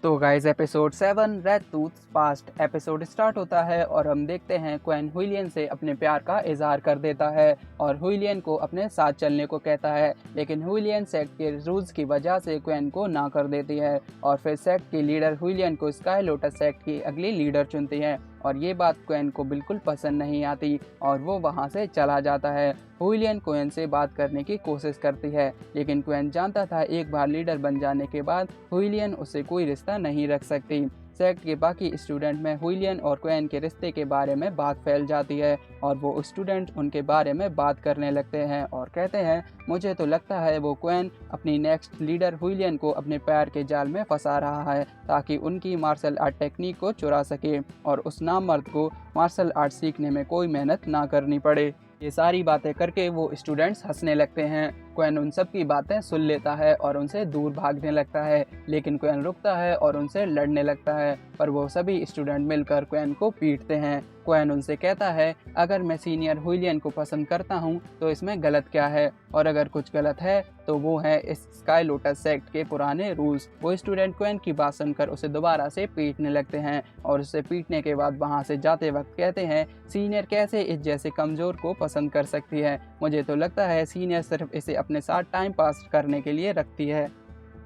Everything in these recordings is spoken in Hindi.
तो guys episode 7 red tooths past episode start होता है और हम देखते हैं क्वेन हुइलियन से अपने प्यार का इजहार कर देता है और हुइलियन को अपने साथ चलने को कहता है, लेकिन हुइलियन सेक्ट के रूल्स की वजह से क्वेन को ना कर देती है और फिर सेक्ट की लीडर हुइलियन को स्काई लोटस सेक्ट की अगली लीडर चुनती है और ये बात क्वेन को बिल्कुल पसंद नहीं आती और वो वहाँ से चला जाता है। हुइलियन क्वेन से बात करने की कोशिश करती है, लेकिन क्वेन जानता था एक बार लीडर बन जाने के बाद हुइलियन उससे कोई रिश्ता नहीं रख सकती। सेक्ट के बाकी स्टूडेंट में हुइलियन और क्वेन के रिश्ते के बारे में बात फैल जाती है और वो स्टूडेंट उनके बारे में बात करने लगते हैं और कहते हैं, मुझे तो लगता है वो क्वेन अपनी नेक्स्ट लीडर हुइलियन को अपने प्यार के जाल में फंसा रहा है ताकि उनकी मार्शल आर्ट टेक्निक को चुरा सके और उस नामर्द को मार्शल आर्ट सीखने में कोई मेहनत ना करनी पड़े। ये सारी बातें करके वो स्टूडेंट्स हंसने लगते हैं। क्वेन उन सब की बातें सुन लेता है और उनसे दूर भागने लगता है, लेकिन क्वेन रुकता है और उनसे लड़ने लगता है, पर वो सभी स्टूडेंट मिलकर क्वेन को पीटते हैं। क्वेन उनसे कहता है, अगर मैं सीनियर हुइलियन को पसंद करता हूँ तो इसमें गलत क्या है, और अगर कुछ गलत है तो वो है इस स्काई लोटस सेक्ट के पुराने रूल्स। वो स्टूडेंट क्वेन की बात सुनकर उसे दोबारा से पीटने लगते हैं और उसे पीटने के बाद वहाँ से जाते वक्त कहते हैं, सीनियर कैसे इस जैसे कमज़ोर को पसंद कर सकती है, मुझे तो लगता है सीनियर सिर्फ इसे अपने साथ टाइम पास करने के लिए रखती है।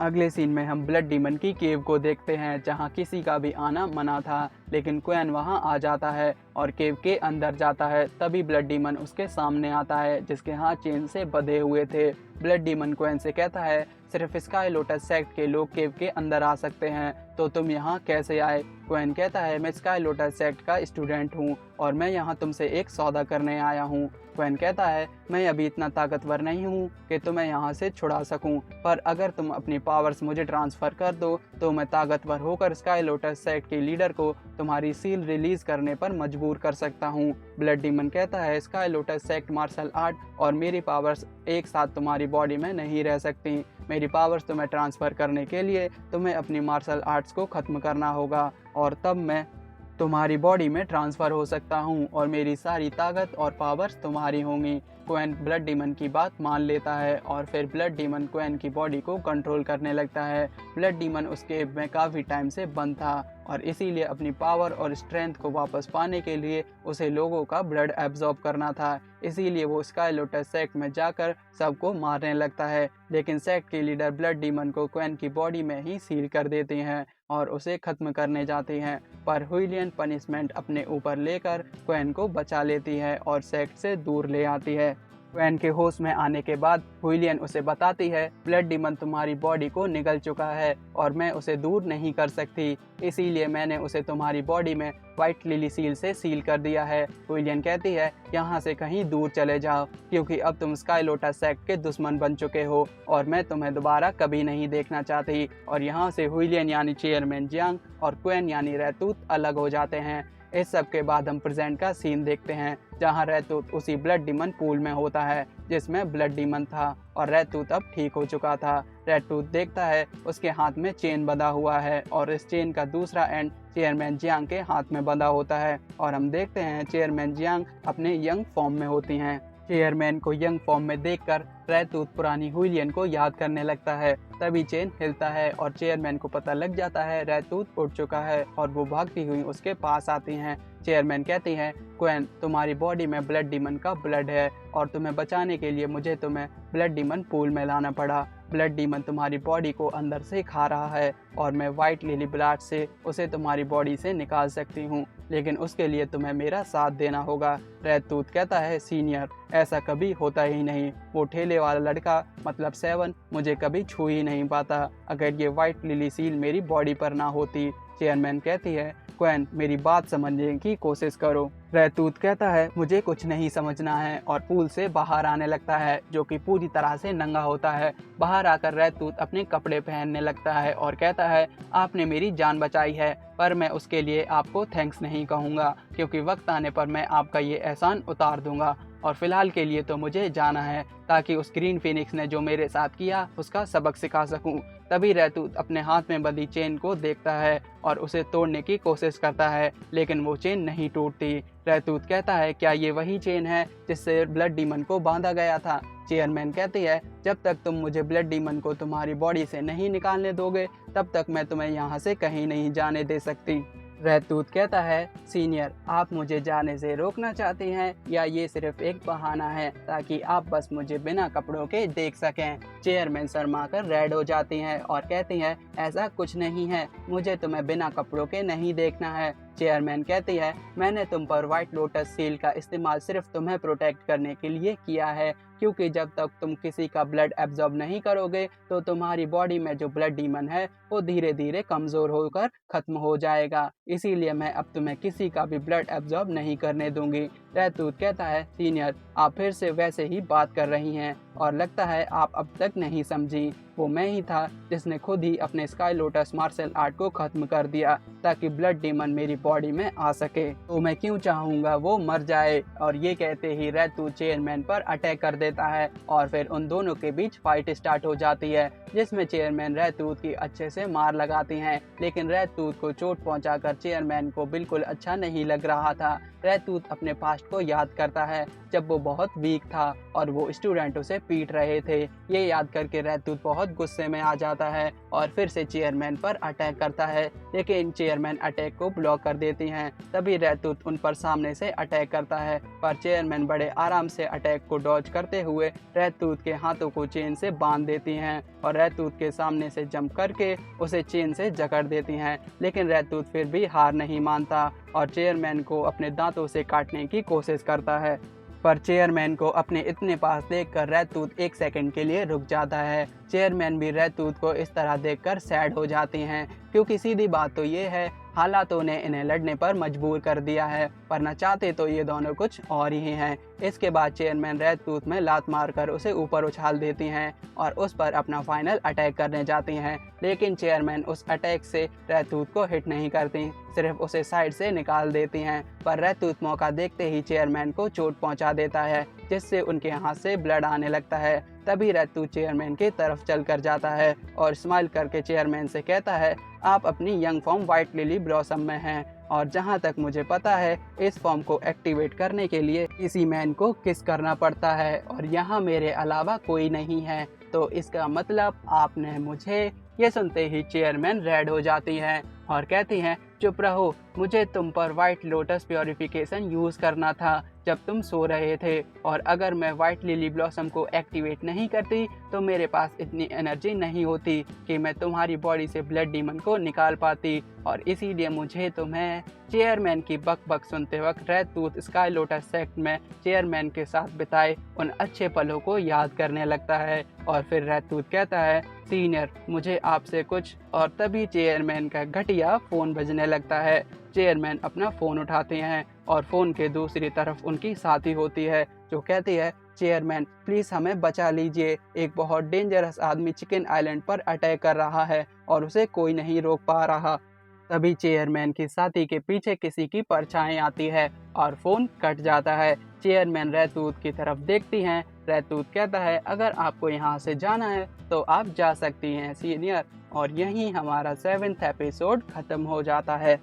अगले सीन में हम ब्लड डीमन की केव को देखते हैं जहां किसी का भी आना मना था, लेकिन क्वेन वहां आ जाता है और केव के अंदर जाता है। तभी ब्लड डीमन उसके सामने आता है जिसके हाथ चेन से बंधे हुए थे। ब्लड डीमन क्वेन से कहता है, सिर्फ स्काई लोटस सेक्ट के लोग केव के अंदर आ सकते हैं, तो तुम यहाँ कैसे आए? क्वेन कहता है, मैं स्काई लोटस सेक्ट का स्टूडेंट हूँ और मैं यहाँ तुमसे एक सौदा करने आया हूँ। क्वेन कहता है, मैं अभी इतना ताकतवर नहीं हूँ कि तुम्हें यहाँ से छुड़ा सकूँ, पर अगर तुम अपनी पावर्स मुझे ट्रांसफ़र कर दो तो मैं ताकतवर होकर स्काई लोटस सेक्ट के लीडर को तुम्हारी सील रिलीज करने पर मजबूर कर सकता हूँ। ब्लड डीमन कहता है, sky lotus sect martial art और मेरी पावर्स एक साथ तुम्हारी बॉडी में नहीं रह सकती। मेरी पावर्स तुम्हें ट्रांसफ़र करने के लिए तुम्हें अपनी मार्शल आर्ट्स को ख़त्म करना होगा और तब मैं तुम्हारी बॉडी में ट्रांसफ़र हो सकता हूँ और मेरी सारी ताकत और पावर्स तुम्हारी होंगी। क्वेन ब्लड डीमन की बात मान लेता है और फिर ब्लड डीमन क्वेन की बॉडी को कंट्रोल करने लगता है। ब्लड डीमन उस केव में काफ़ी टाइम से बंद था और इसीलिए अपनी पावर और स्ट्रेंथ को वापस पाने के लिए उसे लोगों का ब्लड एब्जॉर्ब करना था। इसीलिए वो स्काई लोटस सेक्ट में जाकर सबको मारने लगता है, लेकिन सेक्ट के लीडर ब्लड डीमन को क्वेन की बॉडी में ही सील कर देते हैं और उसे ख़त्म करने जाते हैं, पर हुइलियन पनिशमेंट अपने ऊपर लेकर क्वेन को बचा लेती है और सेक्ट से दूर ले आती है। क्वेन के होश में आने के बाद हुइलियन उसे बताती है, ब्लड डीमन तुम्हारी बॉडी को निगल चुका है और मैं उसे दूर नहीं कर सकती, इसीलिए मैंने उसे तुम्हारी बॉडी में व्हाइट लिली सील से सील कर दिया है। हुइलियन कहती है, यहाँ से कहीं दूर चले जाओ क्योंकि अब तुम स्काई लोटस सेक्ट के दुश्मन बन चुके हो और मैं तुम्हें दोबारा कभी नहीं देखना चाहती। और यहाँ से हुइलियन यानी चेयरमैन जियांग और क्वेन यानी रैतूत अलग हो जाते हैं। इस सब के बाद हम प्रेजेंट का सीन देखते हैं जहां रैतूत उसी ब्लड डीमन पूल में होता है जिसमें ब्लड डीमन था और रैतूत अब ठीक हो चुका था। रैतूत देखता है उसके हाथ में चेन बंधा हुआ है और इस चेन का दूसरा एंड चेयरमैन जियांग के हाथ में बंधा होता है और हम देखते हैं चेयरमैन जियांग अपने यंग फॉर्म में होती हैं। चेयरमैन को यंग फॉर्म में देखकर रैतूत पुरानी हुइलियन को याद करने लगता है। तभी चेन हिलता है और चेयरमैन को पता लग जाता है रैतूत उठ चुका है और वो भागती हुई उसके पास आती हैं। चेयरमैन कहती हैं, क्वेन तुम्हारी बॉडी में ब्लड डीमन का ब्लड है और तुम्हें बचाने के लिए मुझे तुम्हें ब्लड डीमन पूल में लाना पड़ा। ब्लड डीमन तुम्हारी बॉडी को अंदर से खा रहा है और मैं व्हाइट लिली ब्लड से उसे तुम्हारी बॉडी से निकाल सकती हूँ, लेकिन उसके लिए तुम्हें मेरा साथ देना होगा। रैतूत कहता है, सीनियर ऐसा कभी होता ही नहीं, वो ठेले वाला लड़का मतलब 7 मुझे कभी छू ही नहीं पाता अगर ये व्हाइट लिली सील मेरी बॉडी पर ना होती। चेयरमैन कहती है, क्वेन मेरी बात समझने की कोशिश करो। रैतूत कहता है, मुझे कुछ नहीं समझना है और पूल से बाहर आने लगता है जो कि पूरी तरह से नंगा होता है। बाहर आकर रैतूत अपने कपड़े पहनने लगता है और कहता है, आपने मेरी जान बचाई है पर मैं उसके लिए आपको थैंक्स नहीं कहूँगा क्योंकि वक्त आने पर मैं आपका ये एहसान उतार दूंगा और फिलहाल के लिए तो मुझे जाना है ताकि उस ग्रीन फिनिक्स ने जो मेरे साथ किया उसका सबक सिखा सकूं। तभी रैतूत अपने हाथ में बंधी चेन को देखता है और उसे तोड़ने की कोशिश करता है, लेकिन वो चेन नहीं टूटती। रैतूत कहता है, क्या ये वही चेन है जिससे ब्लड डीमन को बांधा गया था? चेयरमैन कहती है, जब तक तुम मुझे ब्लड डीमन को तुम्हारी बॉडी से नहीं निकालने दोगे तब तक मैं तुम्हें यहाँ से कहीं नहीं जाने दे सकती। रहतूत कहता है, सीनियर आप मुझे जाने से रोकना चाहती हैं या ये सिर्फ एक बहाना है ताकि आप बस मुझे बिना कपड़ों के देख सकें। चेयरमैन शर्मा कर रेड हो जाती हैं और कहती हैं, ऐसा कुछ नहीं है, मुझे तुम्हें बिना कपड़ों के नहीं देखना है। चेयरमैन कहती है, मैंने तुम पर व्हाइट लोटस सील का इस्तेमाल सिर्फ तुम्हें प्रोटेक्ट करने के लिए किया है, क्योंकि जब तक तुम किसी का ब्लड एब्जॉर्ब नहीं करोगे तो तुम्हारी बॉडी में जो ब्लड डीमन है वो धीरे धीरे कमज़ोर होकर ख़त्म हो जाएगा, इसीलिए मैं अब तुम्हें किसी का भी ब्लड एब्जॉर्ब नहीं करने दूंगी। रहतूत कहता है, सीनियर आप फिर से वैसे ही बात कर रही हैं और लगता है आप अब तक नहीं समझी, वो मैं ही था जिसने खुद ही अपने स्काई लोटस मार्शल आर्ट को ख़त्म कर दिया ताकि ब्लड डीमन मेरी बॉडी में आ सके, तो मैं क्यों चाहूँगा वो मर जाए। और ये कहते ही रहतूत चेयरमैन पर अटैक कर देता है और फिर उन दोनों के बीच फाइट स्टार्ट हो जाती है, जिसमें चेयरमैन रहतूत की अच्छे से मार लगाती हैं, लेकिन रहतूत को चोट पहुंचाकर चेयरमैन को बिल्कुल अच्छा नहीं लग रहा था। रहतूत अपने पास्ट को याद करता है जब वो बहुत वीक था और वो स्टूडेंट उसे पीट रहे थे। ये याद करके रहतूत बहुत गुस्से में आ जाता है और फिर से चेयरमैन पर अटैक करता है, लेकिन चेयरमैन अटैक को ब्लॉक कर देती हैं। तभी रहतूत उन पर सामने से अटैक करता है, पर चेयरमैन बड़े आराम से अटैक को डॉज करते हुए रहतूत के हाथों को चेन से बांध देती हैं और रहतूत के सामने से जंप करके उसे चेन से जकड़ देती हैं, लेकिन रहतूत फिर भी हार नहीं मानता और चेयरमैन को अपने दांतों से काटने की कोशिश करता है। पर चेयरमैन को अपने इतने पास देखकर रहतूत एक सेकंड के लिए रुक जाता है। चेयरमैन भी रहतूत को इस तरह देखकर सैड हो जाती हैं, क्योंकि सीधी बात तो ये है हालातों ने इन्हें लड़ने पर मजबूर कर दिया है, पर न चाहते तो ये दोनों कुछ और ही हैं। इसके बाद चेयरमैन रहतूत में लात मारकर उसे ऊपर उछाल देती हैं और उस पर अपना फाइनल अटैक करने जाती हैं, लेकिन चेयरमैन उस अटैक से रहतूत को हिट नहीं करती, सिर्फ उसे साइड से निकाल देती हैं। पर रहतूत मौका देखते ही चेयरमैन को चोट पहुंचा देता है, जिससे उनके हाथ से ब्लड आने लगता है। तभी रहतूत चेयरमैन की तरफ चल कर जाता है और स्माइल करके चेयरमैन से कहता है, आप अपनी young form white lily blossom में हैं और जहां तक मुझे पता है इस फॉर्म को एक्टिवेट करने के लिए किसी मैन को किस करना पड़ता है और यहाँ मेरे अलावा कोई नहीं है, तो इसका मतलब आपने मुझे। ये सुनते ही चेयरमैन रेड हो जाती हैं और कहती हैं, चुप रहो, मुझे तुम पर व्हाइट लोटस प्योरिफिकेशन यूज़ करना था जब तुम सो रहे थे, और अगर मैं व्हाइट लिली ब्लॉसम को एक्टिवेट नहीं करती तो मेरे पास इतनी एनर्जी नहीं होती कि मैं तुम्हारी बॉडी से ब्लड डीमन को निकाल पाती, और इसीलिए मुझे तुम्हें। चेयरमैन की बक बक सुनते वक्त रहतूत स्काई लोटस सेक्ट में चेयरमैन के साथ बिताए उन अच्छे पलों को याद करने लगता है और फिर रहतूत कहता है, सीनियर मुझे आपसे कुछ। और तभी चेयरमैन का घटिया फ़ोन बजने लगता है। चेयरमैन अपना फ़ोन उठाते हैं और फ़ोन के दूसरी तरफ उनकी साथी होती है, जो कहती है, चेयरमैन प्लीज़ हमें बचा लीजिए, एक बहुत डेंजरस आदमी चिकन आइलैंड पर अटैक कर रहा है और उसे कोई नहीं रोक पा रहा। तभी चेयरमैन की साथी के पीछे किसी की परछाई आती है और फ़ोन कट जाता है। चेयरमैन रहतूत की तरफ देखती हैं। रहतूत कहता है, अगर आपको यहाँ से जाना है तो आप जा सकती हैं सीनियर, और यहीं हमारा 7वां एपिसोड ख़त्म हो जाता है।